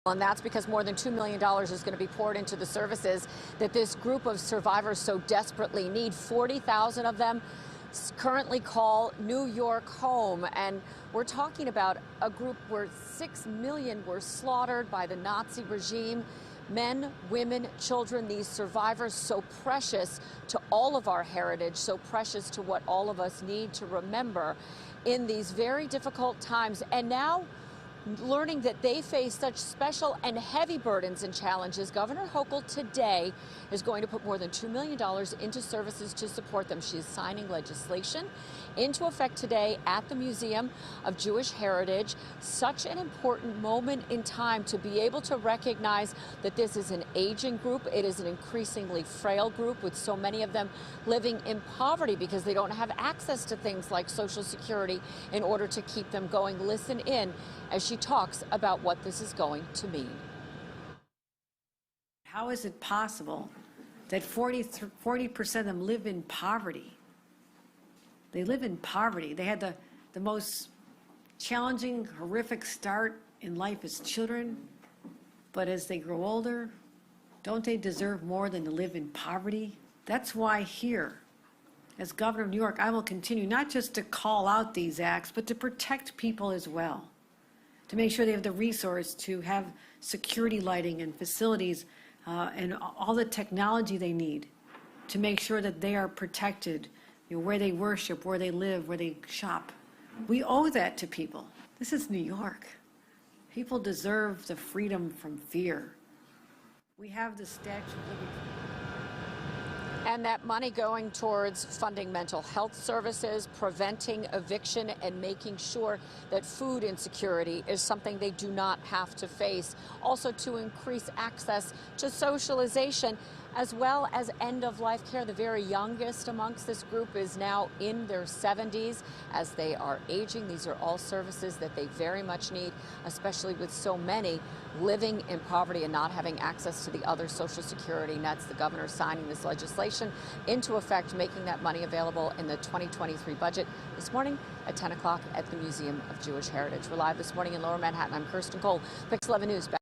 And that's because more than $2 million is going to be poured into the services that this group of survivors so desperately need. 40,000 of them currently call New York home. And we're talking about a group where 6 million were slaughtered by the Nazi regime. Men, women, children, these survivors, so precious to all of our heritage, so precious to what all of us need to remember in these very difficult times. And now, learning that they face such special and heavy burdens and challenges, Governor Hochul today is going to put more than $2 million into services to support them. She is signing legislation into effect today at the Museum of Jewish Heritage. Such an important moment in time to be able to recognize that this is an aging group. It is an increasingly frail group, with so many of them living in poverty because they don't have access to things like Social Security in order to keep them going. Listen in as she talks about what this is going to mean. How is it possible that 40% of them live in poverty? They live in poverty. They had the most challenging, horrific start in life as children, but as they grow older, don't they deserve more than to live in poverty? That's why here, as governor of New York, I will continue not just to call out these acts, but to protect people as well, to make sure they have the resource to have security lighting and facilities and all the technology they need to make sure that they are protected, where they worship, where they live, where they shop. We owe that to people. This is New York. People deserve the freedom from fear. We have the Statue of Liberty. And that money going towards funding mental health services, preventing eviction, and making sure that food insecurity is something they do not have to face. Also to increase access to socialization, as well as end-of-life care. The very youngest amongst this group is now in their 70s as they are aging. These are all services that they very much need, especially with so many living in poverty and not having access to the other Social Security nets. The governor signing this legislation into effect, making that money available in the 2023 budget this morning at 10 o'clock at the Museum of Jewish Heritage. We're live this morning in Lower Manhattan. I'm Kirsten Cole, Pix 11 News.